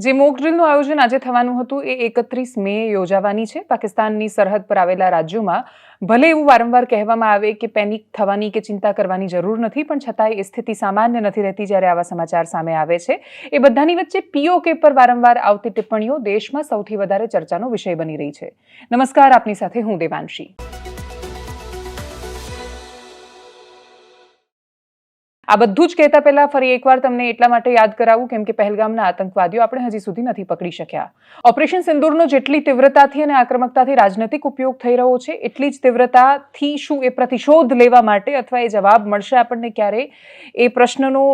જે મોક ડ્રીલનું આયોજન આજે થવાનું હતું એ 31 મે યોજાવાની છે. પાકિસ્તાનની સરહદ પર આવેલા રાજ્યોમાં ભલે એવું વારંવાર કહેવામાં આવે કે પેનિક થવાની કે ચિંતા કરવાની જરૂર નથી, પણ છતાંય એ સ્થિતિ સામાન્ય નથી રહેતી જ્યારે આવા સમાચાર સામે આવે છે. એ બધાની વચ્ચે પીઓકે પર વારંવાર આવતી ટિપ્પણીઓ દેશમાં સૌથી વધારે ચર્ચાનો વિષય બની રહી છે. નમસ્કાર, આપની સાથે હું દેવાંશી. આ બધું જ કહેતા પહેલા ફરી એકવાર તમને એટલા માટે યાદ કરાવું કેમ કે પહેલગામના આતંકવાદીઓ આપણે હજી સુધી નથી પકડી શક્યા. ઓપરેશન સિંદૂરનો જેટલી તીવ્રતાથી અને આક્રમકતાથી રાજનૈતિક ઉપયોગ થઈ રહ્યો છે, એટલી જ તીવ્રતાથી શું એ પ્રતિશોધ લેવા માટે અથવા એ જવાબ મળશે આપણને ક્યારે, એ પ્રશ્નનો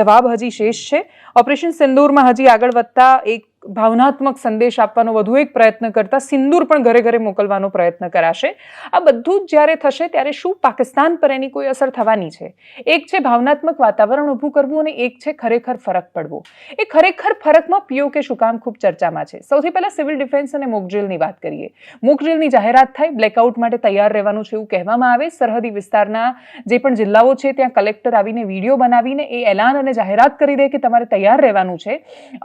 જવાબ હજી શેષ છે. ઓપરેશન સિંદૂરમાં હજી આગળ વધતા એક ભાવનાત્મક સંદેશ આપવાનો વધુ એક પ્રયત્ન કરતા સિંદૂર પણ ઘરે ઘરે મોકલવાનો પ્રયત્ન કરાશે. આ બધું જ જ્યારે થશે ત્યારે શું પાકિસ્તાન પર એની કોઈ અસર થવાની છે? એક છે ભાવનાત્મક વાતાવરણ ઊભું કરવું અને એક છે ખરેખર ફરક પડવો. એ ખરેખર ફરકમાં પીઓકે શું કામ ખૂબ ચર્ચામાં છે. સૌથી પહેલા સિવિલ ડિફેન્સ અને મોક ડ્રીલની વાત કરીએ. મોક ડ્રીલની જાહેરાત થાય, બ્લેકઆઉટ માટે તૈયાર રહેવાનું છે એવું કહેવામાં આવે. સરહદી વિસ્તારના જે પણ જિલ્લાઓ છે ત્યાં કલેક્ટર આવીને વિડીયો બનાવીને એ એલાન અને જાહેરાત કરી દે કે તમારે તૈયાર રહેવાનું છે.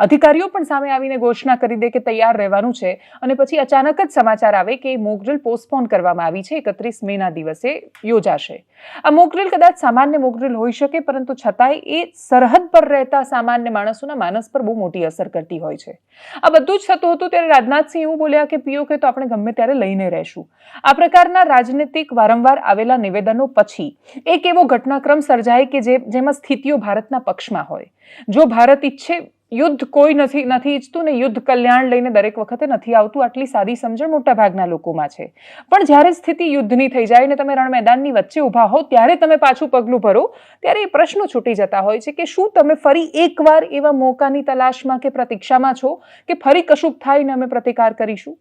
અધિકારીઓ પણ સામે આવી ઘોષણા કરી દે કે તૈયાર રહેવાનું છે અને પછી અચાનક જ સમાચાર આવે કે મોક ડ્રીલ પોસ્ટપોન કરવામાં આવી છે, 31 મેના દિવસે યોજાશે. આ મોક ડ્રીલ કદાચ સામાન્ય મોક ડ્રીલ હોઈ શકે, પરંતુ છતાંય એ સરહદ પર રહેતા સામાન્ય માણસોના માનસ પર બહુ મોટી અસર કરતી હોય છે. આ બધું જ થતું હતું ત્યારે રાજનાથસિંહ એવું બોલ્યા કે પીઓકે તો આપણે ગમે ત્યારે લઈને રહેશું. આ પ્રકારના રાજનીતિક વારંવાર આવેલા નિવેદનો પછી એક એવો ઘટનાક્રમ સર્જાય કે જેમાં સ્થિતિઓ ભારતના પક્ષમાં હોય. જો ભારત ઈચ્છે, યુદ્ધ કોઈ નથી ઈચ્છતું ને યુદ્ધ કલ્યાણ લઈને દરેક વખતે નથી આવતું, આટલી સાદી સમજણ મોટા ભાગના લોકોમાં છે. પણ જ્યારે સ્થિતિ યુદ્ધની થઈ જાય ને તમે રણ મેદાનની વચ્ચે ઊભા હો ત્યારે તમે પાછું પગલું ભરો ત્યારે એ પ્રશ્નો છૂટી જતા હોય છે કે શું તમે ફરી એકવાર એવા મોકાની તલાશમાં કે પ્રતીક્ષામાં છો કે ફરી કશુંક થાય ને અમે પ્રતિકાર કરીશું.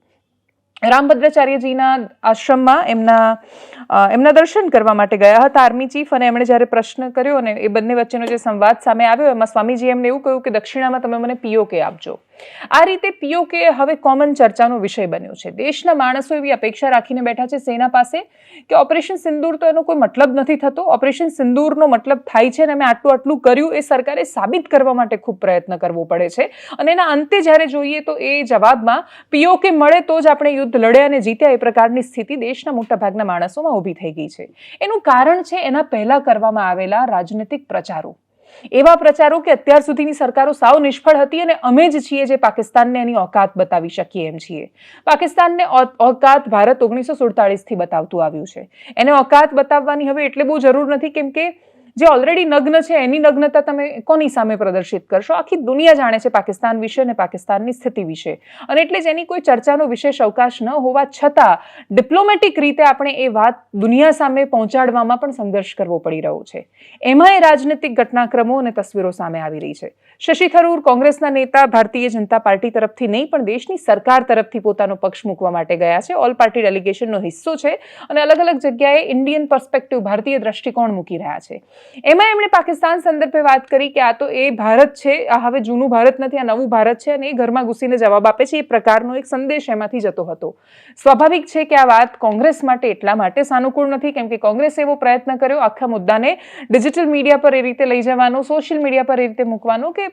રામભદ્રાચાર્યજીના આશ્રમમાં એમના દર્શન કરવા માટે ગયા હતા આર્મી ચીફ, અને એમણે જ્યારે પ્રશ્ન કર્યો અને એ બંને વચ્ચેનો જે સંવાદ સામે આવ્યો એમાં સ્વામીજી એમને એવું કહ્યું કે દક્ષિણામાં તમે મને પીઓકે આપજો. આ રીતે પીઓકે હવે કોમન ચર્ચાનો વિષય બન્યો છે. દેશના માણસો એવી અપેક્ષા રાખીને બેઠા છે સેના પાસે કે ઓપરેશન સિંદૂર તો એનો કોઈ મતલબ નથી થતો. ઓપરેશન સિંદૂરનો મતલબ થાય છે અને અમે આટલું કર્યું એ સરકારે સાબિત કરવા માટે ખૂબ પ્રયત્ન કરવો પડે છે. અને એના અંતે જ્યારે જોઈએ તો એ જવાબમાં પીઓકે મળે તો જ આપણે યુદ્ધ લડ્યા અને જીત્યા એ પ્રકારની સ્થિતિ દેશના મોટા ભાગના માણસોમાં ઊભી થઈ ગઈ છે. એનું કારણ છે એના પહેલા કરવામાં આવેલા રાજનૈતિક પ્રચારો. એવા પ્રચારો કે અત્યાર સુધીની સરકારો સાવ નિષ્ફળ હતી અને અમે જ છીએ જે પાકિસ્તાનને એની ઓકાત બતાવી શકીએ એમ છીએ. પાકિસ્તાનને ઓકાત ભારત 1947 થી બતાવતું આવ્યું છે. એને ઓકાત બતાવવાની હવે એટલે બહુ જરૂર નથી, કેમ કે જે ઓલરેડી નગ્ન છે એની નગ્નતા તમે કોની સામે પ્રદર્શિત કરશો? આખી દુનિયા જાણે છે પાકિસ્તાન વિશે અને પાકિસ્તાનની સ્થિતિ વિશે, અને એટલે જ એની કોઈ ચર્ચાનો વિશેષ અવકાશ ન હોવા છતાં ડિપ્લોમેટિક રીતે આપણે એ વાત દુનિયા સામે પહોંચાડવામાં પણ સંઘર્ષ કરવો પડી રહ્યો છે. એમાં એ રાજનૈતિક ઘટનાક્રમો અને તસવીરો સામે આવી રહી છે. શશી થરૂર કોંગ્રેસના નેતા ભારતીય જનતા પાર્ટી તરફથી નહીં પણ દેશની સરકાર તરફથી પોતાનો પક્ષ મૂકવા માટે ગયા છે. ઓલ પાર્ટી ડેલિગેશનનો હિસ્સો છે અને અલગ અલગ જગ્યાએ ઇન્ડિયન પર્સપેક્ટિવ, ભારતીય દ્રષ્ટિકોણ મૂકી રહ્યા છે. એમાં એમણે પાકિસ્તાન સંદર્ભે વાત કરી કે આ તો એ ભારત છે, આ હવે જૂનું ભારત નથી, આ નવું ભારત છે, અને એ ઘરમાં ઘૂસીને જવાબ આપે છે. એ પ્રકારનો એક સંદેશ એમાંથી જતો હતો. સ્વાભાવિક છે કે આ વાત કોંગ્રેસ માટે એટલા માટે સાનુકૂળ નથી કેમ કે કોંગ્રેસે એવો પ્રયત્ન કર્યો આખા મુદ્દાને ડિજિટલ મીડિયા પર એ રીતે લઈ જવાનો, સોશિયલ મીડિયા પર એ રીતે મૂકવાનો કે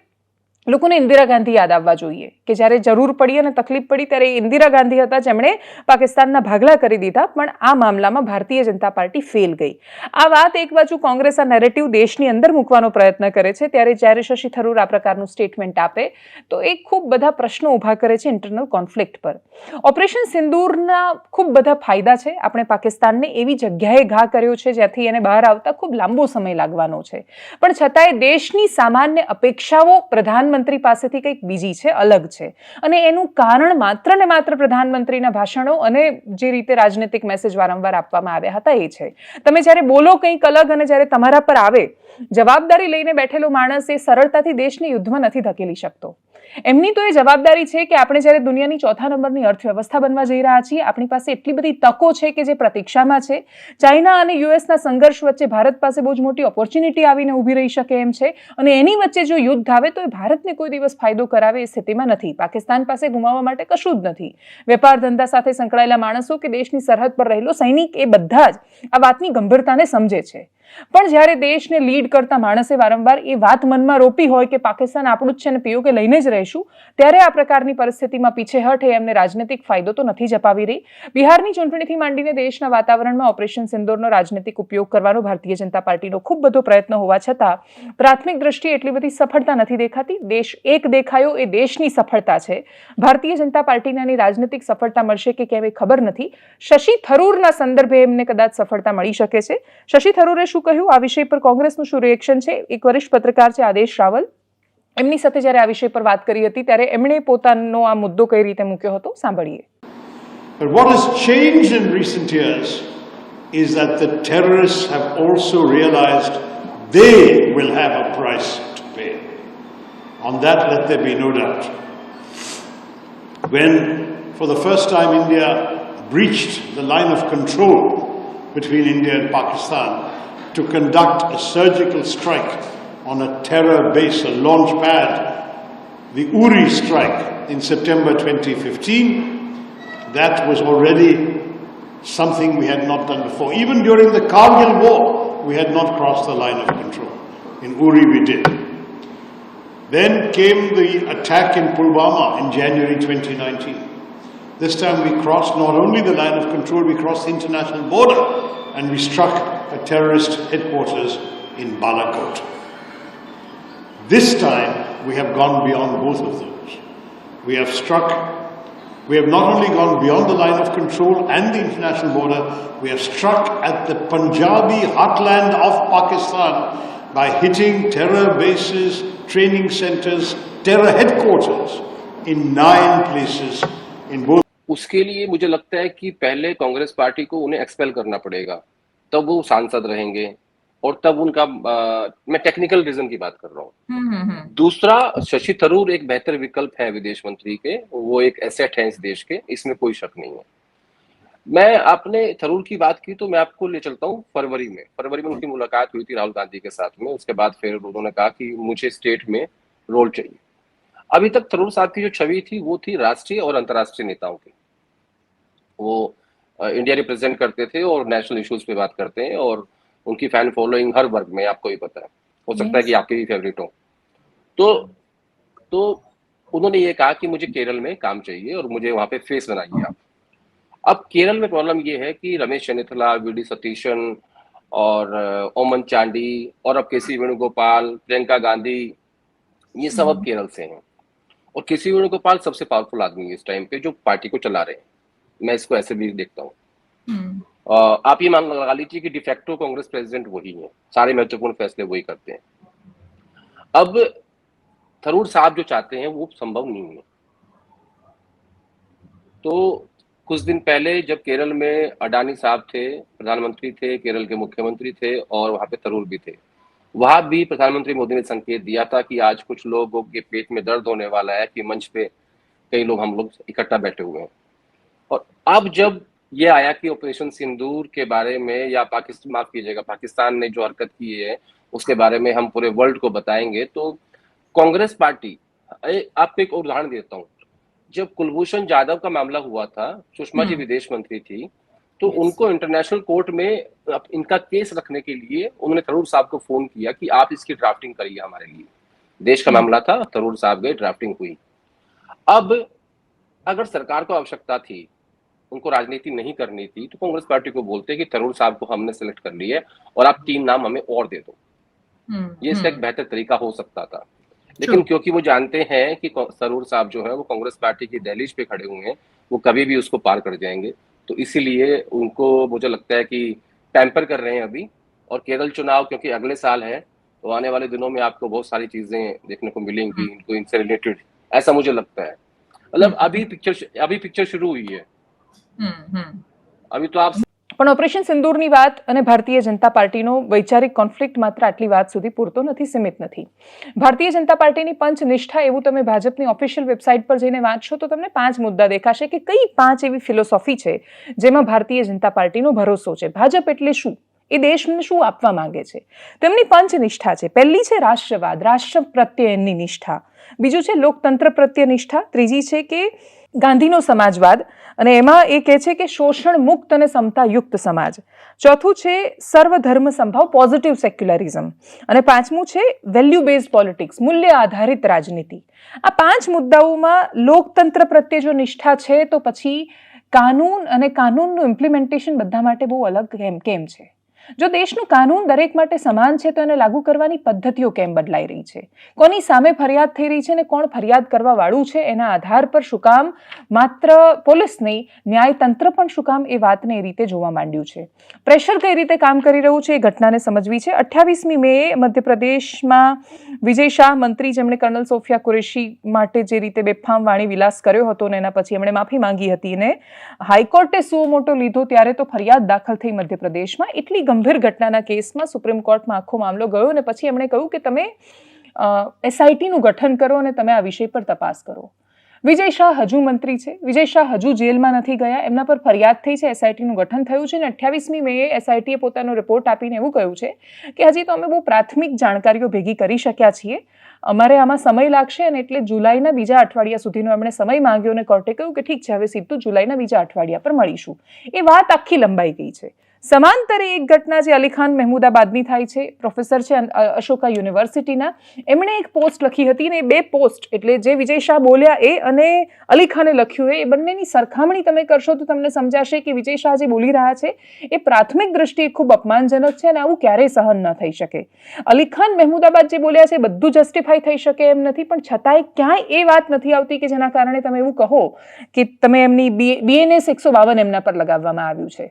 લોકોને ઇન્દિરા ગાંધી યાદ આવવા જોઈએ કે જ્યારે જરૂર પડી અને તકલીફ પડી ત્યારે ઇન્દિરા ગાંધી હતા જેમણે પાકિસ્તાનના ભાગલા કરી દીધા. પણ આ મામલામાં ભારતીય જનતા પાર્ટી ફેલ ગઈ. આ વાત એક બાજુ કોંગ્રેસ આ નેરેટિવ દેશની અંદર મૂકવાનો પ્રયત્ન કરે છે ત્યારે જ્યારે શશી થરૂર આ પ્રકારનું સ્ટેટમેન્ટ આપે તો એ ખૂબ બધા પ્રશ્નો ઊભા કરે છે ઇન્ટરનલ કોન્ફ્લિક્ટ પર. ઓપરેશન સિંદૂરના ખૂબ બધા ફાયદા છે. આપણે પાકિસ્તાનને એવી જગ્યાએ ઘા કર્યો છે જ્યાંથી એને બહાર આવતા ખૂબ લાંબો સમય લાગવાનો છે, પણ છતાંય દેશની સામાન્ય અપેક્ષાઓ પ્રધાનમંત્રી પાસેથી કંઈક બીજી છે, અલગ છે. અને એનું કારણ માત્ર ને માત્ર પ્રધાનમંત્રીના ભાષણો અને જે રીતે રાજનૈતિક મેસેજ વારંવાર આપવામાં આવ્યા હતા એ છે. તમે જ્યારે બોલો કંઈક અલગ અને જ્યારે તમારા પર આવે જવાબદારી લઈને બેઠેલો માણસ એ સરળતાથી દેશને યુદ્ધમાં નથી ધકેલી શકતો. એમની તો એ જવાબદારી છે કે આપણે જ્યારે દુનિયાની 4થા નંબરની અર્થવ્યવસ્થા બનવા જઈ રહ્યા છીએ, આપણી પાસે એટલી બધી તકો છે કે જે પ્રતીક્ષામાં છે. ચાઇના અને યુએસના સંઘર્ષ વચ્ચે ભારત પાસે બહુ જ મોટી ઓપોર્ચ્યુનિટી આવીને ઊભી રહી શકે એમ છે, અને એની વચ્ચે જો યુદ્ધ આવે તો એ ભારતને કોઈ દિવસ ફાયદો કરાવે એ સ્થિતિમાં નથી. પાકિસ્તાન પાસે ગુમાવવા માટે કશું જ નથી. વેપાર ધંધા સાથે સંકળાયેલા માણસો કે દેશની સરહદ પર રહેલો સૈનિક એ બધા જ આ વાતની ગંભીરતાને સમજે છે. પણ જ્યારે દેશને લીડ કરતા માણસે વારંવાર એ વાત મનમાં રોપી હોય કે પાકિસ્તાન આપણું જ છે અને પીઓકે લઈને જ રહીશું, ત્યારે આ પ્રકારની પરિસ્થિતિમાં પીછેહઠ એ એમને રાજનૈતિક ફાયદો તો નથી જ અપાવી રહી. બિહારની ચૂંટણીથી માંડીને દેશના વાતાવરણમાં ઓપરેશન સિંદૂરનો રાજનૈતિક ઉપયોગ કરવાનો ભારતીય જનતા પાર્ટીનો ખૂબ બધો પ્રયત્ન હોવા છતાં પ્રાથમિક દ્રષ્ટિએ એટલી બધી સફળતા નથી દેખાતી. દેશ એક દેખાયો એ દેશની સફળતા છે. ભારતીય જનતા પાર્ટીને આની રાજનૈતિક સફળતા મળશે કે કેમ એ ખબર નથી. શશી થરૂરના સંદર્ભે એમને કદાચ સફળતા મળી શકે છે. શશી થરૂરે શું કહ્યું, આ વિષય પર કોંગ્રેસનું શું રિએક્શન છે? એક વરિષ્ઠ પત્રકાર છે આદેશ રાવલ, એમની સાથે જ્યારે આ વિષય પર વાત કરી હતી ત્યારે એમણે પોતાનો આ મુદ્દો કઈ રીતે મૂક્યો હતો, સાંભળીએ. But what has changed in recent years is that the terrorists have also realized they will have a price to pay. On that, let there be no doubt. When, for the first time, India breached the line of control between India and Pakistan to conduct a surgical strike on a terror base, a launch pad, the Uri strike in September 2015, that was already something we had not done before. Even during the Kargil war, we had not crossed the line of control. In Uri we did. Then came the attack in Pulwama in January 2019. This time we crossed not only the line of control, we crossed the international border and we struck a terrorist headquarters in Balakot. This time we have gone beyond both of those. We have not only gone beyond the line of control and the international border, we have struck at the Punjabi heartland of Pakistan by hitting terror bases, training centers, terror headquarters in 9 places in both. उसके लिए मुझे लगता है कि पहले Congress party को उन्हें expel करना पड़ेगा, तब वो सांसद रहेंगे और तब उनका मैं टेक्निकल रीजन की बात कर रहा हूँ. दूसरा, शशि थरूर एक बेहतर विकल्प है विदेश मंत्री के, वो एक एसेट है इस देश के, इसमें कोई शक नहीं है. मैं आपने थरूर की बात की तो मैं आपको ले चलता हूँ फरवरी में उनकी मुलाकात हुई थी राहुल गांधी के साथ में. उसके बाद फिर उन्होंने कहा कि मुझे स्टेट में रोल चाहिए. अभी तक थरूर साहब की जो छवि थी वो थी राष्ट्रीय और अंतर्राष्ट्रीय नेताओं की. वो इंडिया रिप्रेजेंट करते थे और नेशनल इश्यूज पे बात करते हैं और उनकी फैन फॉलोइंग हर वर्ग में, आपको ही पता है, हो सकता है कि आपके भी फेवरेट हो. तो उन्होंने ये कहा कि मुझे केरल में काम चाहिए और मुझे वहां पे फेस बनाइए आप. अब केरल में प्रॉब्लम ये है कि रमेश चन्नीथला, वी.डी. सतीशन और ओमन चांडी और अब के.सी. वेणुगोपाल, प्रियंका गांधी, ये सब अब केरल से हैं. और के.सी. वेणुगोपाल सबसे पावरफुल आदमी है इस टाइम पे जो पार्टी को चला रहे हैं. मैं इसको ऐसे भी देखता हूँ. आप ये मान लगा लीजिए कि डिफेक्टो कांग्रेस प्रेसिडेंट वही है, सारे महत्वपूर्ण फैसले वही करते हैं. अब थरूर साहब जो चाहते हैं वो संभव नहीं है. तो कुछ दिन पहले जब केरल में अडानी साहब थे, प्रधानमंत्री थे, केरल के मुख्यमंत्री थे और वहां पे थरूर भी थे, वहां भी प्रधानमंत्री मोदी ने संकेत दिया था कि आज कुछ लोगों के पेट में दर्द होने वाला है कि मंच पे कई लोग, हम लोग इकट्ठा बैठे हुए हैं. और अब जब ये आया कि ऑपरेशन सिंदूर के बारे में या पाकिस्तान ने जो हरकत की है उसके बारे में हम पूरे वर्ल्ड को बताएंगे, तो कांग्रेस पार्टी, आपको एक और उदाहरण देता हूँ. जब कुलभूषण जाधव का मामला हुआ था, सुषमा जी विदेश मंत्री थी, तो उनको इंटरनेशनल कोर्ट में इनका केस रखने के लिए उन्होंने थरूर साहब को फोन किया कि आप इसकी ड्राफ्टिंग करिए हमारे लिए. देश का मामला था, थरूर साहब गए, ड्राफ्टिंग हुई. अब अगर सरकार को आवश्यकता थी, उनको राजनीति नहीं करनी थी, तो कांग्रेस पार्टी को बोलते कि थरूर साहब को हमने सिलेक्ट कर लिया है और आप 3 नाम हमें और दे दो. ये इसका एक बेहतर तरीका हो सकता था. लेकिन क्योंकि वो जानते हैं कि थरूर साहब जो है वो कांग्रेस पार्टी की दहलीज पे खड़े हुए हैं, वो कभी भी उसको पार कर जाएंगे, तो इसीलिए उनको मुझे लगता है कि पैम्पर कर रहे हैं अभी. और केरल चुनाव क्योंकि अगले साल है, तो आने वाले दिनों में आपको बहुत सारी चीजें देखने को मिलेंगी इनको इनसे रिलेटेड, ऐसा मुझे लगता है. मतलब अभी पिक्चर शुरू हुई है. अभी तो आप પણ ઓપરેશન સિંદૂરની વાત અને ભારતીય જનતા પાર્ટીનો વૈચારિક કોન્ફ્લિક્ટ માત્ર આટલી વાત સુધી પૂરતો નથી, સીમિત નથી. ભારતીય જનતા પાર્ટીની પંચનિષ્ઠા એવું તમે ભાજપની ઓફિશિયલ વેબસાઇટ પર જઈને વાંચશો તો તમને 5 મુદ્દા દેખાશે કે કઈ 5 એવી ફિલોસોફી છે જેમાં ભારતીય જનતા પાર્ટીનો ભરોસો છે. ભાજપ એટલે શું, એ દેશને શું આપવા માંગે છે, તેમની પંચનિષ્ઠા છે. પહેલી છે રાષ્ટ્રવાદ, રાષ્ટ્ર પ્રત્યે એમની નિષ્ઠા. બીજું છે લોકતંત્ર પ્રત્યે નિષ્ઠા. ત્રીજી છે કે ગાંધીનો સમાજવાદ, અને એમાં એ કહે છે કે શોષણ મુક્ત અને સમતાયુક્ત સમાજ. ચોથું છે સર્વધર્મ સંભાવ, પોઝિટિવ સેક્યુલરિઝમ, અને પાંચમું છે વેલ્યુ બેઝડ પોલિટિક્સ, મૂલ્ય આધારિત રાજનીતિ. આ 5 મુદ્દાઓમાં લોકતંત્ર પ્રત્યે જો નિષ્ઠા છે તો પછી કાનૂન અને કાનૂનનું ઇમ્પ્લિમેન્ટેશન બધા માટે બહુ અલગ કેમ છે? જો દેશનું કાનૂન દરેક માટે સમાન છે તો એને લાગુ કરવાની પદ્ધતિઓ કેમ બદલાઈ રહી છે? કોની સામે ફરિયાદ થઈ રહી છે અને કોણ ફરિયાદ કરવા વાળું છે? એના આધાર પર શું કામ માત્ર પોલીસ નહીં, ન્યાયતંત્ર પણ શું કામ એ વાતને એ રીતે જોવા માંડ્યું છે? પ્રેશર કઈ રીતે કામ કરી રહ્યું છે એ ઘટનાને સમજવી છે. 28મી મે મધ્યપ્રદેશમાં વિજય શાહ મંત્રી, જેમણે કર્નલ સોફિયા કુરેશી માટે જે રીતે બેફામ વાણી વિલાસ કર્યો હતો ને એના પછી એમણે માફી માંગી હતી ને હાઈકોર્ટે સુઓ મોટો લીધો ત્યારે તો ફરિયાદ દાખલ થઈ મધ્યપ્રદેશમાં. એટલી ગંભીર ઘટનાના કેસમાં સુપ્રીમ કોર્ટમાં આખો મામલો ગયો અને પછી એમણે કહ્યું કે તમે એસઆઈટીનું ગઠન કરો અને તમે આ વિષય પર તપાસ કરો. વિજય શાહ હજુ મંત્રી છે, વિજય શાહ હજુ જેલમાં નથી ગયા, એમના પર ફરિયાદ થઈ છે, એસઆઈટીનું ગઠન થયું છે અને 28મી મે એસઆઈટીએ પોતાનો રિપોર્ટ આપીને એવું કહ્યું છે કે હજી તો અમે બહુ પ્રાથમિક જાણકારીઓ ભેગી કરી શક્યા છીએ, અમારે આમાં સમય લાગશે, અને એટલે જુલાઈના બીજા અઠવાડિયા સુધીનો એમણે સમય માંગ્યો અને કોર્ટે કહ્યું કે ઠીક છે, હવે સીધું જુલાઈના બીજા અઠવાડિયા પર મળીશું. એ વાત આખી લંબાઈ ગઈ છે. સમાંતરે એક ઘટના જે અલી ખાન મહેમૂદાબાદની થાય છે, પ્રોફેસર છે અશોકા યુનિવર્સિટીના, એમણે એક પોસ્ટ લખી હતી ને એ 2 પોસ્ટ, એટલે જે વિજય શાહ બોલ્યા એ અને અલી ખાને લખ્યું એ બંનેની સરખામણી તમે કરશો તો તમને સમજાશે કે વિજય શાહ જે બોલી રહ્યા છે એ પ્રાથમિક દ્રષ્ટિએ ખૂબ અપમાનજનક છે અને આવું ક્યારેય સહન ન થઈ શકે. અલી ખાન મહેમૂદાબાદ જે બોલ્યા છે બધું જસ્ટિફાઈ થઈ શકે એમ નથી, પણ છતાંય ક્યાંય એ વાત નથી આવતી કે જેના કારણે તમે એવું કહો કે તમે એમની BNS 152 એમના પર લગાવવામાં આવ્યું છે.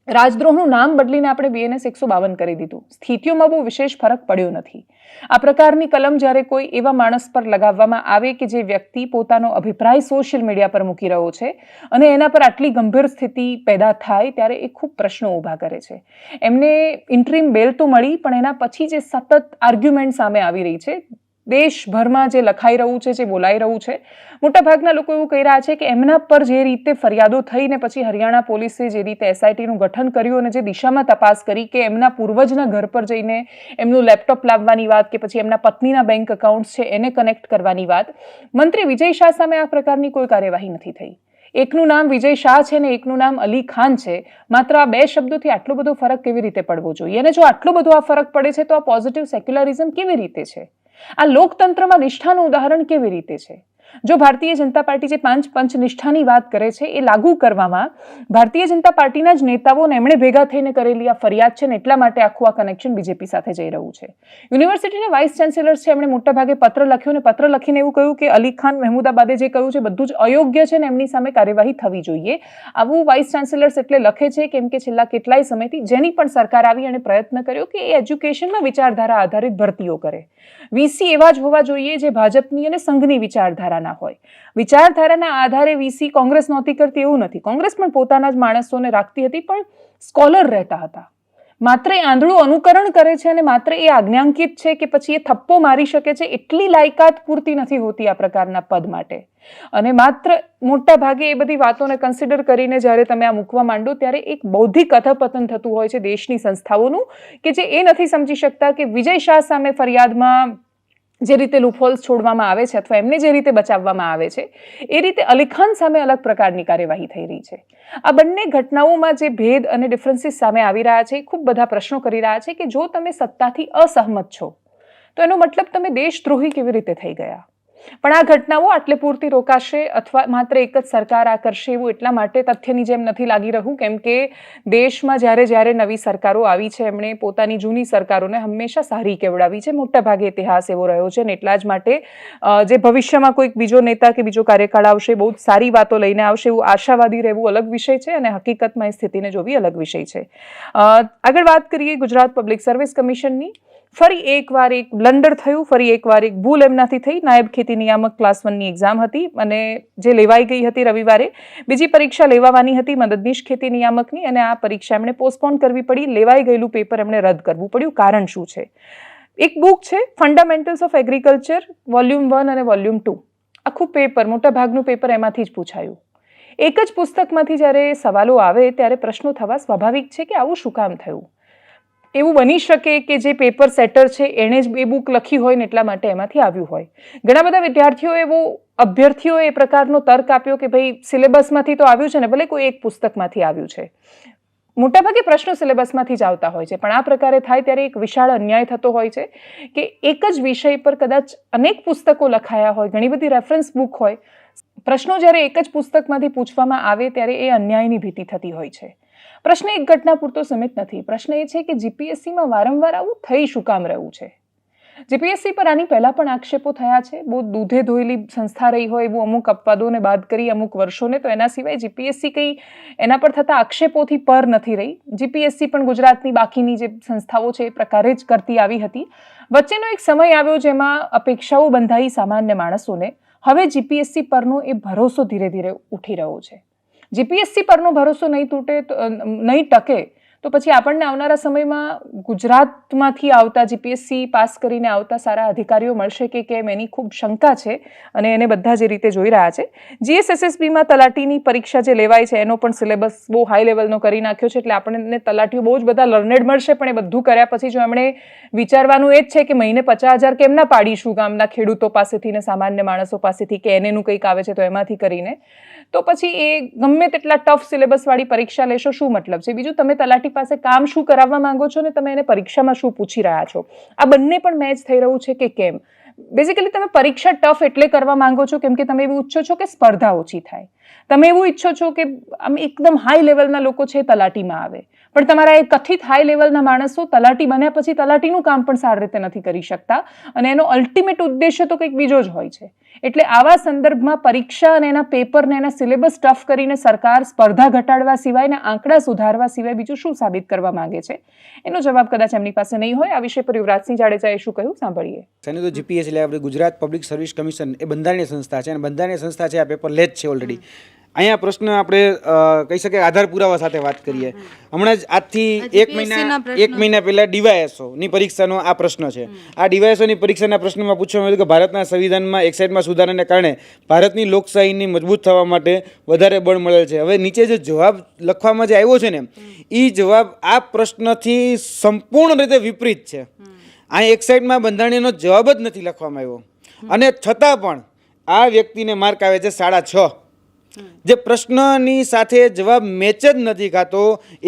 રાજદ્રોહનું નામ બદલીને આપણે BNS 152 કરી દીધું. સ્થિતિઓમાં બહુ વિશેષ ફરક પડ્યો નથી. આ પ્રકારની કલમ જ્યારે કોઈ એવા માણસ પર લગાવવામાં આવે કે જે વ્યક્તિ પોતાનો અભિપ્રાય સોશિયલ મીડિયા પર મૂકી રહ્યો છે અને એના પર આટલી ગંભીર સ્થિતિ પેદા થાય ત્યારે એ ખૂબ પ્રશ્નો ઊભા કરે છે. એમને ઇન્ટરીમ બેલ તો મળી, પણ એના પછી જે સતત આર્ગ્યુમેન્ટ સામે આવી રહી છે, દેશભરમાં જે લખાઈ રહ્યું છે, જે બોલાઈ રહ્યું છે, મોટાભાગના લોકો એવું કહી રહ્યા છે કે એમના પર જે રીતે ફરિયાદો થઈને પછી હરિયાણા પોલીસે જે રીતે એસઆઈટીનું ગઠન કર્યું અને જે દિશામાં તપાસ કરી કે એમના પૂર્વજના ઘર પર જઈને એમનું લેપટોપ લાવવાની વાત કે પછી એમના પત્નીના બેંક એકાઉન્ટ છે એને કનેક્ટ કરવાની વાત, મંત્રી વિજય શાહ સામે આ પ્રકારની કોઈ કાર્યવાહી નથી થઈ. એકનું નામ વિજય શાહ છે ને એકનું નામ અલી ખાન છે. માત્ર આ 2 શબ્દોથી આટલો બધો ફરક કેવી રીતે પડવો જોઈએ? અને જો આટલો બધો આ ફરક પડે છે તો આ પોઝિટિવ સેક્યુલરિઝમ કેવી રીતે છે? આ લોકતંત્રમાં નિષ્ઠાનું ઉદાહરણ કેવી રીતે છે? જો ભારતીય જનતા પાર્ટી જે 5 પંચ નિષ્ઠાની વાત કરે છે એ લાગુ કરવામાં ભારતીય જનતા પાર્ટીના જ નેતાઓને એમણે ભેગા થઈને કરેલી આ ફરિયાદ છે ને એટલા માટે આખું આ કનેક્શન બીજેપી સાથે જઈ રહ્યું છે. યુનિવર્સિટીના વાઇસ ચાન્સેલર્સ છે, એમણે મોટાભાગે પત્ર લખ્યો અને પત્ર લખીને એવું કહ્યું કે અલી ખાન મહેમૂદાબાદે જે કહ્યું છે બધું જ અયોગ્ય છે ને એમની સામે કાર્યવાહી થવી જોઈએ. આવું વાઇસ ચાન્સેલર્સ એટલે લખે છે કેમ કે છેલ્લા કેટલાય સમયથી જેની પણ સરકાર આવી અને પ્રયત્ન કર્યો કે એ એજ્યુકેશનમાં વિચારધારા આધારિત ભરતીઓ કરે. વીસી એવા જ હોવા જોઈએ જે ભાજપની અને સંઘની વિચારધારાના હોય. વિચારધારાના આધારે વીસી કોંગ્રેસ નહોતી કરતી એવું નથી. કોંગ્રેસ પણ પોતાના જ માણસોને રાખતી હતી, પણ સ્કોલર રહેતા હતા. માત્ર એ આંધળું અનુકરણ કરે છે અને માત્ર એ આજ્ઞાંકિત છે કે પછી એ થપ્પો મારી શકે છે એટલી લાયકાત પૂરતી નથી હોતી આ પ્રકારના પદ માટે. અને માત્ર મોટા ભાગે એ બધી વાતોને કન્સિડર કરીને જ્યારે તમે આ મૂકવા માંડો ત્યારે એક બૌદ્ધિક અધપતન થતું હોય છે દેશની સંસ્થાઓનું, કે જે એ નથી સમજી શકતા કે વિજય શાહ સામે ફરિયાદમાં જે રીતે લૂપહોલ્સ છોડવામાં આવે છે અથવા એમને જે રીતે બચાવવામાં આવે છે એ રીતે અલી ખાન સામે અલગ પ્રકારની કાર્યવાહી થઈ રહી છે. આ બંને ઘટનાઓમાં જે ભેદ અને ડિફરન્સીસ સામે આવી રહ્યા છે, ખૂબ બધા પ્રશ્નો કરી રહ્યા છે કે જો તમે સત્તાથી અસહમત છો તો એનો મતલબ તમે દેશદ્રોહી કેવી રીતે થઈ ગયા? પણ આ ઘટનાઓ આટલે પૂરતી રોકાશે અથવા માત્ર એક જ સરકાર આ કરશે એવું એટલા માટે તથ્યની જેમ નથી લાગી રહ્યું, કેમ કે દેશમાં જ્યારે નવી સરકારો આવી છે એમણે પોતાની જૂની સરકારોને હંમેશા સારી કેવડાવી છે. મોટાભાગે ઇતિહાસ એવો રહ્યો છે અને એટલા જ માટે જે ભવિષ્યમાં કોઈક બીજો નેતા કે બીજો કાર્યકાળ આવશે બહુ સારી વાતો લઈને આવશે એવું આશાવાદી રહેવું અલગ વિષય છે અને હકીકતમાં એ સ્થિતિને જોવી અલગ વિષય છે. આગળ વાત કરીએ ગુજરાત પબ્લિક સર્વિસ કમિશનની. ફરી એકવાર એક બ્લન્ડર થયું, ફરી એકવાર એક ભૂલ એમનાથી થઈ. નાયબ ખેતી નિયામક ક્લાસ 1ની એક્ઝામ હતી અને જે લેવાઈ ગઈ હતી રવિવારે. બીજી પરીક્ષા લેવાવાની હતી મદદનીશ ખેતી નિયામકની અને આ પરીક્ષા એમણે પોસ્ટપોન કરવી પડી. લેવાઈ ગયેલું પેપર એમણે રદ કરવું પડ્યું. કારણ શું છે? એક બુક છે ફંડામેન્ટલ્સ ઓફ એગ્રીકલ્ચર વોલ્યુમ 1 અને વોલ્યુમ 2. આખું પેપર, મોટા ભાગનું પેપર એમાંથી જ પૂછાયું. એક જ પુસ્તકમાંથી જ્યારે સવાલો આવે ત્યારે પ્રશ્નો થવા સ્વાભાવિક છે કે આવું શું કામ થયું? એવું બની શકે કે જે પેપર સેટર છે એણે જ એ બુક લખી હોય ને એટલા માટે એમાંથી આવ્યું હોય. ઘણા બધા વિદ્યાર્થીઓએ અભ્યર્થીઓએ એ પ્રકારનો તર્ક આપ્યો કે ભાઈ સિલેબસમાંથી તો આવ્યું છે ને, ભલે કોઈ એક પુસ્તકમાંથી આવ્યું છે. મોટાભાગે પ્રશ્નો સિલેબસમાંથી જ આવતા હોય છે, પણ આ પ્રકારે થાય ત્યારે એક વિશાળ અન્યાય થતો હોય છે કે એક જ વિષય પર કદાચ અનેક પુસ્તકો લખાયા હોય, ઘણી બધી રેફરન્સ બુક હોય, પ્રશ્નો જ્યારે એક જ પુસ્તકમાંથી પૂછવામાં આવે ત્યારે એ અન્યાયની ભીતિ થતી હોય છે. પ્રશ્ન એક ઘટના પૂરતો સીમિત નથી. પ્રશ્ન એ છે કે જીપીએસસીમાં વારંવાર આવું થઈ શું કામ રહ્યું છે? જીપીએસસી પર આની પહેલા પણ આક્ષેપો થયા છે. બહુ દૂધે ધોયેલી સંસ્થા રહી હોય એવું અમુક અપવાદોને બાદ કરી અમુક વર્ષોને, તો એના સિવાય જીપીએસસી કંઈ એના પર થતા આક્ષેપોથી પર નથી રહી. જીપીએસસી પણ ગુજરાતની બાકીની જે સંસ્થાઓ છે એ પ્રકારે જ કરતી આવી હતી. વચ્ચેનો એક સમય આવ્યો જેમાં અપેક્ષાઓ બંધાઈ સામાન્ય માણસોને. હવે જીપીએસસી પરનો એ ભરોસો ધીરે ધીરે ઉઠી રહ્યો છે. જીપીએસસી પરનો ભરોસો નહીં ટકે તો પછી આપણને આવનારા સમયમાં ગુજરાતમાંથી આવતા જીપીએસસી પાસ કરીને આવતા સારા અધિકારીઓ મળશે કે કેમ એની ખૂબ શંકા છે, અને એને બધા જે રીતે જોઈ રહ્યા છે. જીએસએસએસબીમાં તલાટીની પરીક્ષા જે લેવાય છે એનો પણ સિલેબસ બહુ હાઈ લેવલનો કરી નાખ્યો છે, એટલે આપણને તલાટીઓ બહુ જ બધા લર્નેડ મળશે, પણ એ બધું કર્યા પછી જો એમણે વિચારવાનું એ જ છે કે મહિને 50,000 કેમ ના પાડીશું ગામના ખેડૂતો પાસેથી ને સામાન્ય માણસો પાસેથી કે એનેનું કંઈક આવે છે તો એમાંથી કરીને, તો પછી એ ગમે તેટલા ટફ સિલેબસવાળી પરીક્ષા લેશો શું મતલબ છે? બીજું, તમે તલાટી પાસે કામ શું કરાવવા માંગો છો ને તમે એને પરીક્ષામાં શું પૂછી રહ્યા છો, આ બંને પણ મેચ થઈ રહ્યું છે કે કેમ? બેઝિકલી તમે પરીક્ષા ટફ એટલે કરવા માંગો છો કેમ કે તમે એવું ઈચ્છો છો કે સ્પર્ધા ઓછી થાય. તમે એવું ઈચ્છો છો કે આમ એકદમ હાઈ લેવલના લોકો છે તલાટીમાં આવે, પણ તમારા એ કથિત હાઈ લેવલના માણસો તલાટી બન્યા પછી તલાટીનું કામ પણ સારી રીતે નથી કરી શકતા, અને એનો અલ્ટિમેટ ઉદ્દેશ્ય તો કંઈક બીજો જ હોય છે. એટલે આવા સંદર્ભમાં પરીક્ષા અને એના પેપર ને એના સિલેબસ ટફ કરીને સરકાર સ્પર્ધા ઘટાડવા સિવાય ને આંકડા સુધારવા સિવાય બીજું શું સાબિત કરવા માંગે છે, એનો જવાબ કદાચ એમની પાસે નહીં હોય. આ વિષય પર યુવરાજસિંહ જાડેજાએ શું કહ્યું સાંભળીએ. તો જીપીએસસી એટલે આપણે ગુજરાત પબ્લિક સર્વિસ કમિશન એ બંધારણીય સંસ્થા છે, અને બંધારણીય સંસ્થા છે આ પેપર લે જ છે ઓલરેડી. અહીંયા પ્રશ્ન આપણે કહી શકીએ આધાર પુરાવા સાથે વાત કરીએ. હમણાં જ આજથી એક મહિના પહેલા ડીવાયએસઓની પરીક્ષાનો આ પ્રશ્ન છે. આ ડીવાયએસઓની પરીક્ષાના પ્રશ્નમાં પૂછવામાં આવ્યું કે ભારતના સંવિધાનમાં એક્સાઇટમાં સુધારાને કારણે ભારતની લોકશાહીની મજબૂત થવા માટે વધારે બળ મળેલ છે. હવે નીચે જે જવાબ લખવામાં જે આવ્યો છે ને એ જવાબ આ પ્રશ્નથી સંપૂર્ણ રીતે વિપરીત છે. આ એક્સાઇટમાં બંધારણીયનો જવાબ જ નથી લખવામાં આવ્યો, અને છતાં પણ આ વ્યક્તિને માર્ક આવે છે 6.5. જે પ્રશ્નની સાથે જવાબ મેચ જ નથી ખાતો.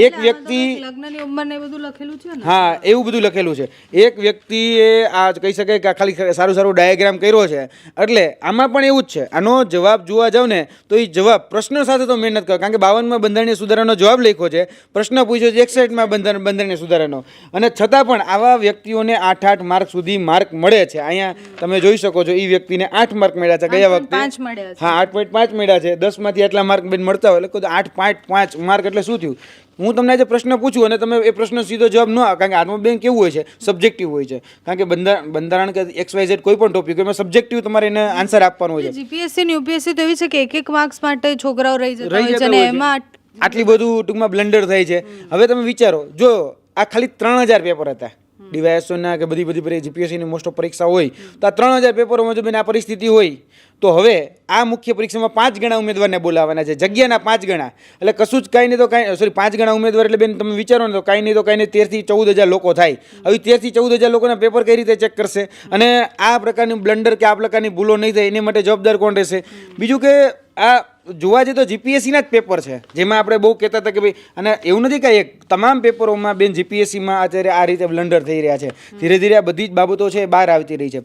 એક વ્યક્તિ લગ્નની ઉંમરને બધું લખેલું છે ને, હા એવું બધું લખેલું છે. એક વ્યક્તિએ આ કહી શકાય કે ખાલી સારું ડાયાગ્રામ કર્યો છે, એટલે આમાં પણ એવું જ છે. આનો જવાબ જોવા જાવ ને તો એ જવાબ પ્રશ્ન સાથે તો મહેનત કરો, કારણ કે 52માં બંધારણીય સુધારાનો જવાબ લખ્યો છે, પ્રશ્ન પૂછ્યો છે 61માં બંધારણીય સુધારાનો, અને છતાં પણ આવા વ્યક્તિઓને 8 માર્ક સુધી માર્ક મળે છે. અહીંયા તમે જોઈ શકો છો એ વ્યક્તિને 8 માર્ક મળ્યા છે ગયા વખતે. હા 8.5 મળ્યા છે. 10માંથી એટલા માર્ક બેન મળતા હોય એટલે 8.5 માર્ક એટલે શું થયું? હું તમને આજે પ્રશ્ન પૂછું અને તમે એ પ્રશ્ન સીધો જવાબ ન આવે, કારણ કે આત્મ બેંક કેવું હોય છે, સબ્જેક્ટિવ હોય છે. કારણ કે બંધારણ કે XYZ કોઈ પણ ટોપિક એમાં સબ્જેક્ટિવ તમારે એને આન્સર આપવાનો હોય છે. જીપીએસસી ને યુપીએસસી તો એવી છે કે એક માર્ક્સ માટે છોકરાઓ રહી જતા હોય છે, અને એમાં આટલી બધું ટૂંકમાં બ્લન્ડર થાય છે. હવે તમે વિચારો, જો આ ખાલી 3000 પેપર હતા ડીવાયએસઓના કે બધી જીપીએસસીની મોસ્ટ ઓફ પરીક્ષા હોય, તો આ 3000 પેપરોમાં જો બેન આ પરિસ્થિતિ હોય તો હવે આ મુખ્ય પરીક્ષામાં 5 ગણા ઉમેદવારને બોલાવવાના છે, જગ્યાના 5 ગણા. એટલે કશું જ કાંઈ નહીં તો કાંઈ 5 ગણા ઉમેદવાર એટલે બેન તમે વિચારો ને તો કાંઈ નહીં તો 13,000 થી 14,000 લોકો થાય. હવે 13,000 થી 14,000 લોકોના પેપર કઈ રીતે ચેક કરશે? અને આ પ્રકારની બ્લન્ડર કે આ પ્રકારની ભૂલો નહીં થાય એની માટે જવાબદાર કોણ રહેશે? બીજું કે આ જોવા જઈએ તો જીપીએસસીના જ પેપર છે, જેમાં આપણે બહુ કહેતા હતા કે ભાઈ, અને એવું નથી કે તમામ પેપરોમાં બેન જીપીએસસીમાં અત્યારે આ રીતે બ્લન્ડર થઈ રહ્યા છે. ધીરે ધીરે આ બધી જ બાબતો છે બહાર આવતી રહી છે.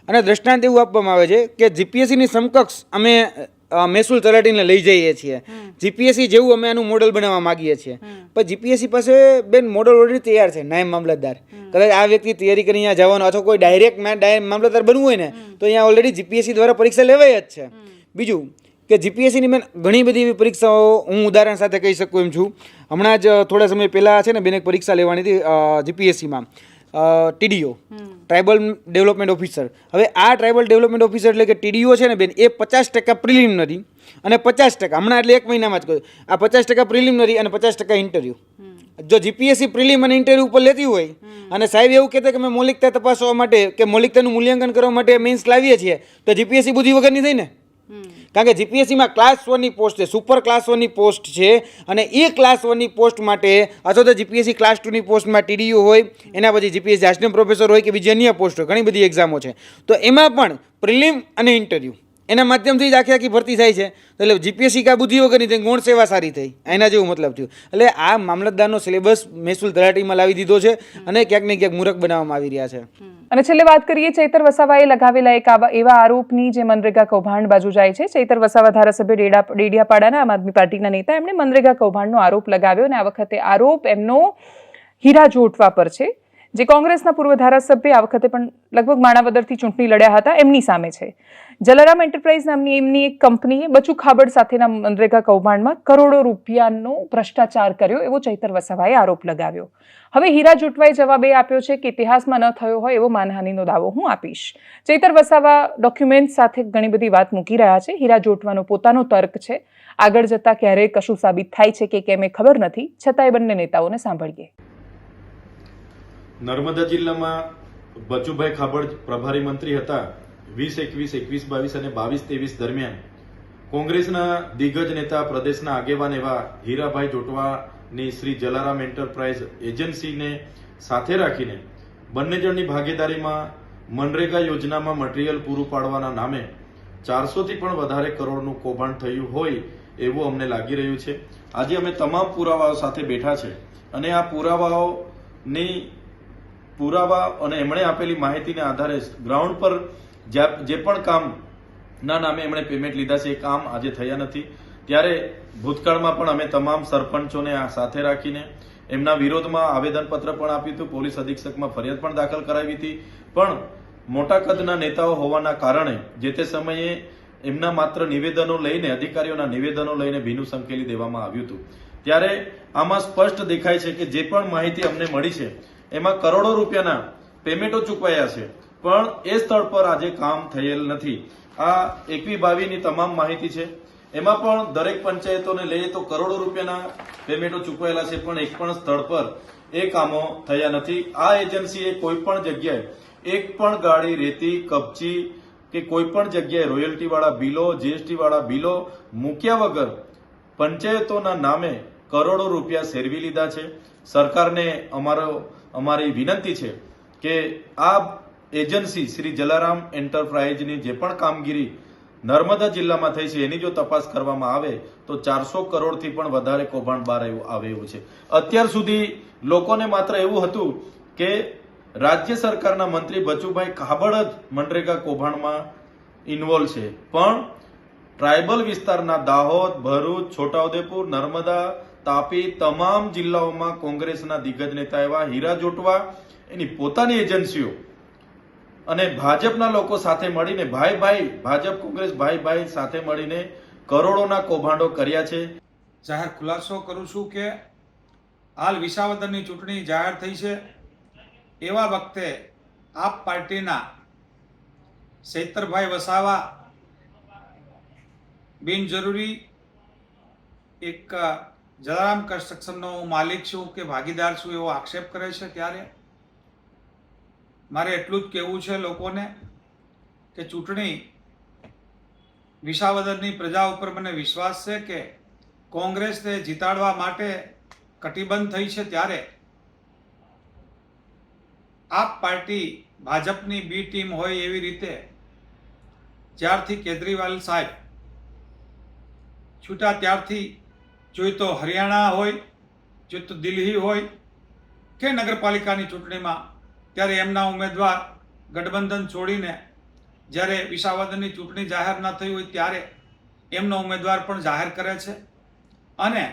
અને દ્રષ્ટાંત એવું આપવામાં આવે છે કે જીપીએસસીની સમકક્ષ અમે મહેસૂલ તલાટીને લઈ જઈએ છીએ. જીપીએસસી જેવું અમે આનું મોડલ બનાવવા માંગીએ છીએ, પણ જીપીએસસી પાસે બેન મોડલ ઓલરેડી તૈયાર છે. નાયબ મામલતદાર, કદાચ આ વ્યક્તિ તૈયારી કરી અહીંયા જવાનો અથવા કોઈ ડાયરેક્ટ મામલતદાર બનવું હોય ને તો અહીંયા ઓલરેડી જીપીએસસી દ્વારા પરીક્ષા લેવાય જ છે. બીજું કે જીપીએસસીની બેન ઘણી બધી એવી પરીક્ષાઓ હું ઉદાહરણ સાથે કહી શકું એમ છું. હમણાં જ થોડા સમય પહેલાં છે ને બેન એક પરીક્ષા લેવાની હતી જીપીએસસીમાં, TDO, ટ્રાઇબલ ડેવલપમેન્ટ ઓફિસર. હવે આ ટ્રાઇબલ ડેવલપમેન્ટ ઓફિસર એટલે કે TDO છે ને બેન, એ 50% પ્રિલિમિનરી અને 50% હમણાં એટલે એક મહિનામાં જ કહ્યું, આ 50% પ્રિલિમિનરી અને 50% ઇન્ટરવ્યૂ. જો જીપીએસસી પ્રિલિમ અને ઇન્ટરવ્યૂ ઉપર લેતી હોય અને સાહેબ એવું કહેતા કે અમે મૌલિકતા તપાસવા માટે કે મૌલિકતાનું મૂલ્યાંકન કરવા માટે મેન્સ લાવીએ છીએ, તો જીપીએસસી બુદ્ધિ વગરની થઈ ને. કારણ કે જીપીએસસીમાં ક્લાસ 1ની પોસ્ટ છે, સુપર ક્લાસ 1ની પોસ્ટ છે, અને એ ક્લાસ 1ની પોસ્ટ માટે અથવા તો જીપીએસસી ક્લાસ 2ની પોસ્ટમાં ટીડીયુ હોય, એના પછી જીપીએસસી આસિસ્ટન્ટ પ્રોફેસર હોય કે બીજી અન્ય પોસ્ટ હોય, ઘણી બધી એક્ઝામો છે, તો એમાં પણ પ્રિલિમ અને ઇન્ટરવ્યૂ એના માધ્યમથી જ આખી ભરતી થાય છે. એટલે જીપીએસસી કા બુદ્ધિ વગરની થઈ, ગૌણ સેવા સારી થઈ, એના જેવું મતલબ થયું. એટલે આ મામલતદારનો સિલેબસ મહેસૂલ તલાટીમાં લાવી દીધો છે અને ક્યાંક ને ક્યાંક મૂરખ બનાવવામાં આવી રહ્યા છે. અને છેલ્લે વાત કરીએ ચૈતર વસાવાએ લગાવેલા એક એવા આરોપની જે મનરેગા કૌભાંડ બાજુ જાય છે. ચૈતર વસાવા ધારાસભ્ય ડેડિયાપાડાના આમ આદમી પાર્ટીના નેતા, એમણે મનરેગા કૌભાંડનો આરોપ લગાવ્યો અને આ વખતે આરોપ એમનો હીરા જોટવા પર છે, જે કોંગ્રેસના પૂર્વ ધારાસભ્ય આ વખતે પણ લગભગ માણાવદરથી ચૂંટણી લડ્યા હતા, એમની સામે છે. જલારામ એન્ટરપ્રાઇઝ નામની એમની એક કંપનીએ બચુ ખાબડ સાથેના મનરેગા કૌભાંડમાં કરોડો રૂપિયાનો ભ્રષ્ટાચાર કર્યો એવો ચૈતર વસાવાએ આરોપ લગાવ્યો. હવે હીરા જોટવાએ જવાબ એ આપ્યો છે કે ઇતિહાસમાં ન થયો હોય એવો માનહાનિનો દાવો હું આપીશ. ચૈતર વસાવા ડોક્યુમેન્ટ સાથે ઘણી બધી વાત મૂકી રહ્યા છે. હીરા જોટવાનો પોતાનો તર્ક છે, આગળ જતા ક્યારેય કશું સાબિત થાય છે કે કેમ એ ખબર નથી, છતાંય બંને નેતાઓને સાંભળીએ. નર્મદા જિલ્લામાં બચુભાઈ ખાબડ પ્રભારી મંત્રી હતા. 2021, 21, 22 અને 22-23 દરમિયાન કોંગ્રેસના દિગ્ગજ નેતા, પ્રદેશના આગેવાન એવા હીરાભાઈ જોટવાની શ્રી જલારામ એન્ટરપ્રાઇઝ એજન્સીને સાથે રાખીને બંને જણની ભાગીદારીમાં મનરેગા યોજનામાં મટીરીયલ પૂરું પાડવાના નામે 400થી પણ વધારે કરોડનું કૌભાંડ થયું હોય એવું અમને લાગી રહ્યું છે. આજે અમે તમામ પુરાવાઓ સાથે બેઠા છે અને આ પુરાવા અને એમણે આપેલી માહિતીના આધારે ગ્રાઉન્ડ પર જે પણ કામના નામે એમણે પેમેન્ટ લીધા છે એ કામ આજે થયા નથી. ત્યારે ભૂતકાળમાં પણ અમે તમામ સરપંચોને આ સાથે રાખીને એમના વિરોધમાં આવેદનપત્ર પણ આપ્યું હતું, પોલીસ અધિક્ષકમાં ફરિયાદ પણ દાખલ કરાવી હતી. પણ મોટા કદના નેતાઓ હોવાના કારણે જે તે સમયે એમના માત્ર નિવેદનો લઈને, અધિકારીઓના નિવેદનો લઈને ભીનું સંકેલી દેવામાં આવ્યું હતું. ત્યારે આમાં સ્પષ્ટ દેખાય છે કે જે પણ માહિતી અમને મળી છે એમાં કરોડો રૂપિયાના પેમેન્ટો ચૂકવાયા છે, પણ એ સ્થળ પર આજે કામ થયેલ નથી. આ 21-22ની તમામ માહિતી છે. એમાં પણ દરેક પંચાયતોને લઈએ તો કરોડો રૂપિયાના પેમેન્ટો ચૂકવાયેલા છે, પણ એક પણ સ્થળ પર એ કામો થયા નથી. આ એજન્સીએ કોઈ પણ જગ્યાએ એક પણ ગાડી રેતી, કપચી કે કોઈ પણ જગ્યાએ રોયલ્ટી વાળા બિલો, જીએસટી વાળા બિલો મૂક્યા વગર પંચાયતોના નામે કરોડો રૂપિયા સેરવી લીધા છે. સરકારને અમારી વિનંતી છે કે આ એજન્સી શ્રી જલારામ એન્ટરપ્રાઇઝની જે પણ કામગીરી નર્મદા જિલ્લામાં થઈ છે એની જો તપાસ કરવામાં આવે તો 400 કરોડથી પણ વધારે કૌભાંડ બહાર આવે એવું છે. અત્યાર સુધી લોકોને માત્ર એવું હતું કે રાજ્ય સરકારના મંત્રી બચુભાઈ ખાબડ જ મનરેગા કૌભાંડમાં ઇન્વોલ્વ છે, પણ ટ્રાયબલ વિસ્તારના દાહોદ, ભરૂચ, છોટાઉદેપુર, નર્મદા, તાપી તમામ જિલ્લાઓમાં કોંગ્રેસના દિગ્ગજ નેતા એવા હીરા જોટવા એની પોતાની એજન્સીઓ અને ભાજપના લોકો સાથે મળીને ભાજપ કોંગ્રેસ ભાઈ સાથે મળીને કરોડોના કૌભાંડો કર્યા છે. જાહેર ખુલાસો કરું છું કે હાલ વિસાવદરની ચૂંટણી જાહેર થઈ છે. એવા વખતે આપ પાર્ટીના ચૈતરભાઈ વસાવા બિનજરૂરી એક જલારામ કન્સ્ટ્રક્શનનો માલિક છું કે ભાગીદાર છું એવો આક્ષેપ કરે છે. ત્યારે મારે એટલું જ કહેવું છે લોકોને કે ચૂંટણી વિસાવદરની પ્રજા ઉપર મને વિશ્વાસ છે કે કોંગ્રેસને જીતાડવા માટે કટિબદ્ધ થઈ છે. ત્યારે આપ પાર્ટી ભાજપની બી ટીમ હોય એવી રીતે જ્યારથી કેજરીવાલ સાહેબ છૂટા ત્યારથી જોઈ તો હરિયાણા હોય, જોઈ તો દિલ્હી હોય કે નગરપાલિકાની ચૂંટણીમાં, ત્યારે એમના ઉમેદવાર ગઠબંધન છોડીને જ્યારે વિસાવદરની ચૂંટણી જાહેર ન થઈ હોય ત્યારે એમનો ઉમેદવાર પણ જાહેર કરે છે. અને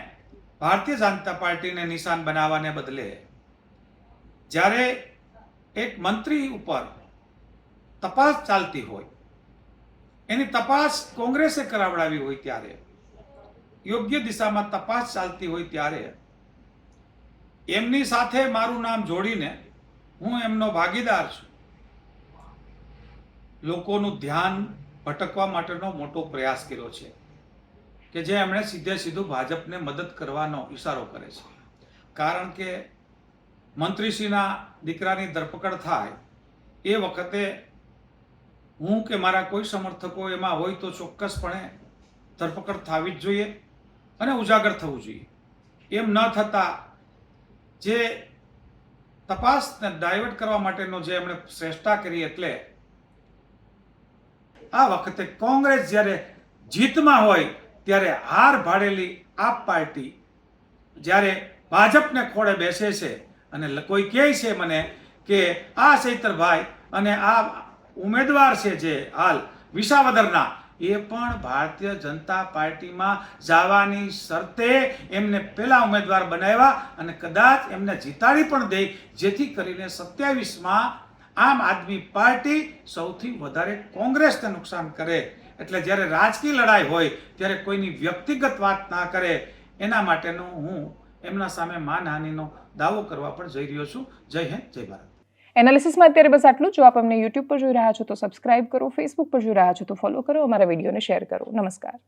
ભારતીય જનતા પાર્ટીને નિશાન બનાવવાને બદલે જ્યારે એક મંત્રી ઉપર તપાસ ચાલતી હોય, એની તપાસ કોંગ્રેસે કરાવડાવી હોય, ત્યારે યોગ્ય દિશામાં તપાસ ચાલતી હોય ત્યારે એમની સાથે મારું નામ જોડીને હું એમનો ભાગીદાર છું, લોકોનું ધ્યાન ભટકવા માટેનો મોટો પ્રયાસ કર્યો છે કે જે એમણે સીધું ભાજપને મદદ કરવાનો ઈશારો કરે છે. કારણ કે મંત્રીશ્રીના દીકરાની ધરપકડ થાય એ વખતે હું કે મારા કોઈ સમર્થકો એમાં હોય તો ચોક્કસપણે ધરપકડ થવી જ જોઈએ અને ઉજાગર થવું જોઈએ. એમ ન થતાં જે તપાસને ડાયવર્ટ કરવા માટેનો જે એમણે ચેષ્ટા કરી, એટલે આ વખતે કોંગ્રેસ જ્યારે જીતમાં હોય ત્યારે હાર ભાડેલી આપ પાર્ટી જ્યારે ભાજપને ખોળે બેસે છે અને કોઈ કહે છે મને કે આ ચૈતરભાઈ અને આ ઉમેદવાર છે જે હાલ વિસાવદરના, એ પણ ભારતીય જનતા પાર્ટીમાં જવાની શરતે એમને પહેલા ઉમેદવાર બનાવ્યા અને કદાચ એમને જીતાડી પણ દે, જેથી કરીને 27માં આમ આદમી પાર્ટી સૌથી વધારે કોંગ્રેસને નુકસાન કરે. એટલે જ્યારે રાજકીય લડાઈ હોય ત્યારે કોઈની વ્યક્તિગત વાત ના કરે, એના માટેનો હું એમના સામે માનહાનિનો દાવો કરવા પણ જઈ રહ્યો છું. જય હિન્દ, જય ભારત. એનાલિસિસમાં અત્યારે બસ આટલું. જો આપ અમને યુટ્યુબ પર જોઈ રહ્યા છો તો સબસ્ક્રાઇબ કરો, ફેસબુક પર જોઈ રહ્યા છો તો ફોલો કરો, અમારા વિડીયોને શેર કરો. નમસ્કાર.